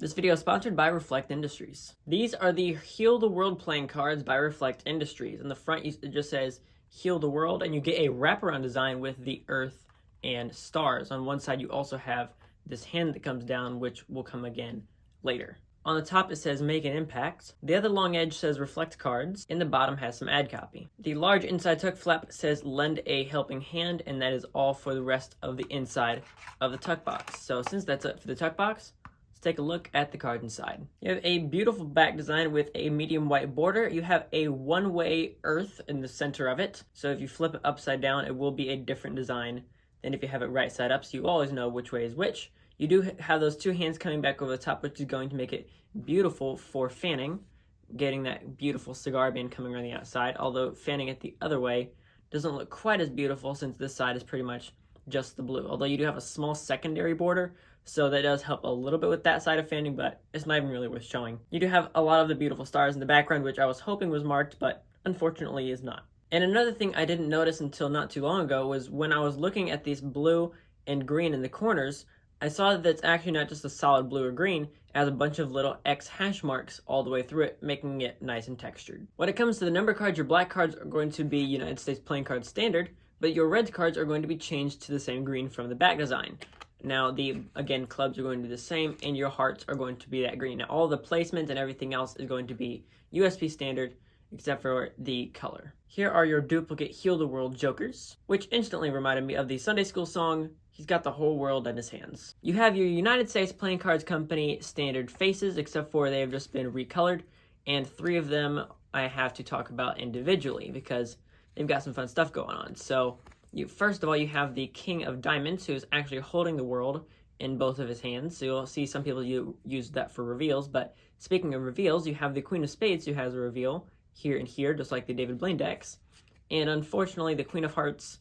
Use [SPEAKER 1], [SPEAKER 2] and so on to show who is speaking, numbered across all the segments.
[SPEAKER 1] This video is sponsored by Reflect Industries. These are the Heal the World playing cards by Reflect Industries. In the front, it just says Heal the World, and you get a wraparound design with the Earth and stars. On one side, you also have this hand that comes down, which will come again later. On the top, it says Make an Impact. The other long edge says Reflect Cards, and the bottom has some ad copy. The large inside tuck flap says Lend a Helping Hand, and that is all for the rest of the inside of the tuck box. So since that's it for the tuck box, let's take a look at the card inside. You have a beautiful back design with a medium white border. You have a one-way earth in the center of it. So if you flip it upside down, it will be a different design than if you have it right side up, so you always know which way is which. You do have those two hands coming back over the top, which is going to make it beautiful for fanning, getting that beautiful cigar band coming around the outside, although fanning it the other way doesn't look quite as beautiful since this side is pretty much just the blue. Although you do have a small secondary border, so that does help a little bit with that side of fanning, but it's not even really worth showing. You do have a lot of the beautiful stars in the background, which I was hoping was marked, but unfortunately is not. And another thing I didn't notice until not too long ago was when I was looking at these blue and green in the corners, I saw that it's actually not just a solid blue or green, it has a bunch of little X hash marks all the way through it, making it nice and textured. When it comes to the number cards, your black cards are going to be United States playing cards standard, but your red cards are going to be changed to the same green from the back design. Now, again, clubs are going to be the same, and your hearts are going to be that green. Now, all the placement and everything else is going to be USP standard, except for the color. Here are your duplicate Heal the World Jokers, which instantly reminded me of the Sunday School song, He's Got the Whole World in His Hands. You have your United States Playing Cards Company standard faces, except for they have just been recolored, and 3 of them I have to talk about individually because they've got some fun stuff going on. So, first of all, you have the King of Diamonds, who is actually holding the world in both of his hands. So you'll see some people use that for reveals, but speaking of reveals, you have the Queen of Spades, who has a reveal here and here, just like the David Blaine decks. And unfortunately, the Queen of Hearts,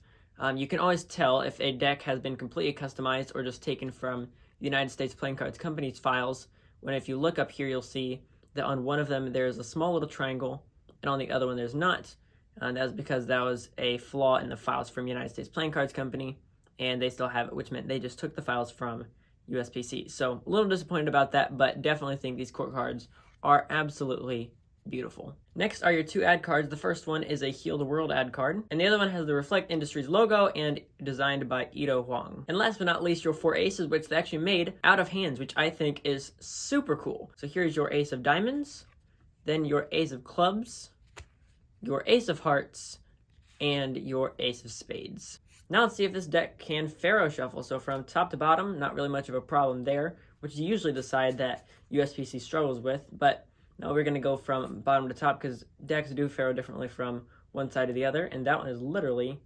[SPEAKER 1] you can always tell if a deck has been completely customized or just taken from the United States Playing Cards Company's files, when if you look up here, you'll see that on one of them there's a small little triangle, and on the other one there's not. And that's because that was a flaw in the files from United States Playing Cards Company, and they still have it, which meant they just took the files from USPC. So a little disappointed about that, but definitely think these court cards are absolutely beautiful. Next are your 2 ad cards. The first one is a Heal the World ad card, and the other one has the Reflect Industries logo and designed by Ito Huang. And last but not least, your 4 aces, which they actually made out of hands, which I think is super cool. So here's your Ace of Diamonds, then your Ace of Clubs, your Ace of Hearts, and your Ace of Spades. Now let's see if this deck can Pharaoh Shuffle. So from top to bottom, not really much of a problem there, which is usually the side that USPC struggles with, but now we're going to go from bottom to top because decks do Pharaoh differently from one side to the other, and that one is literally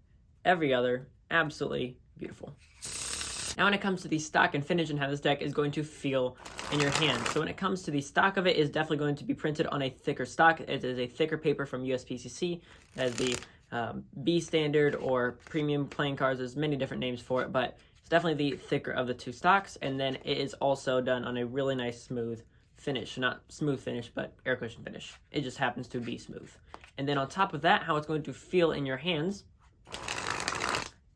[SPEAKER 1] every other. Absolutely beautiful. Now when it comes to the stock and finish and how this deck is going to feel in your hand. So when it comes to the stock of it, is definitely going to be printed on a thicker stock. It is a thicker paper from USPCC, as the B standard or premium playing cards. There's many different names for it, but it's definitely the thicker of the 2 stocks. And then it is also done on a really nice smooth finish. Not smooth finish, but air cushion finish. It just happens to be smooth. And then on top of that, how it's going to feel in your hands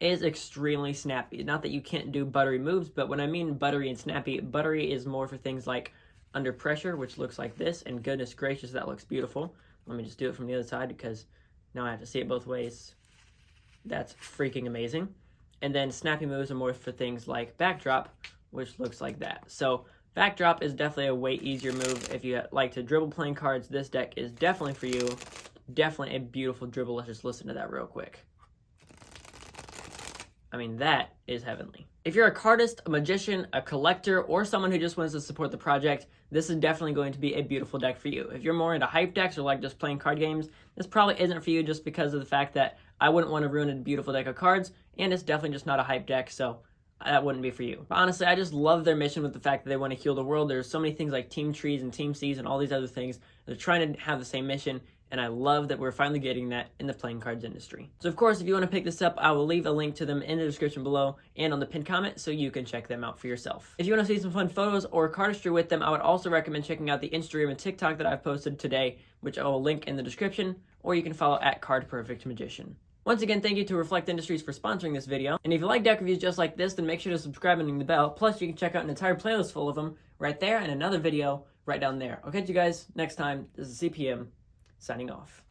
[SPEAKER 1] is extremely snappy. Not that you can't do buttery moves, but when I mean buttery and snappy, buttery is more for things like under pressure, which looks like this, and goodness gracious, that looks beautiful. Let me just do it from the other side because now I have to see it both ways. That's freaking amazing. And then snappy moves are more for things like backdrop, which looks like that. So backdrop is definitely a way easier move. If you like to dribble playing cards, this deck is definitely for you. Definitely a beautiful dribble. Let's just listen to that real quick. I mean, that is heavenly. If you're a cardist, a magician, a collector, or someone who just wants to support the project, this is definitely going to be a beautiful deck for you. If you're more into hype decks or like just playing card games, this probably isn't for you just because of the fact that I wouldn't want to ruin a beautiful deck of cards, and it's definitely just not a hype deck, so that wouldn't be for you. But honestly, I just love their mission with the fact that they want to heal the world. There's so many things like Team Trees and Team Seas and all these other things. They're trying to have the same mission, and I love that we're finally getting that in the playing cards industry. So of course, if you want to pick this up, I will leave a link to them in the description below and on the pinned comment so you can check them out for yourself. If you want to see some fun photos or cardistry with them, I would also recommend checking out the Instagram and TikTok that I've posted today, which I will link in the description, or you can follow at cardperfectmagician. Once again, thank you to Reflect Industries for sponsoring this video. And if you like deck reviews just like this, then make sure to subscribe and ring the bell. Plus, you can check out an entire playlist full of them right there and another video right down there. I'll catch you guys next time. This is CPM signing off.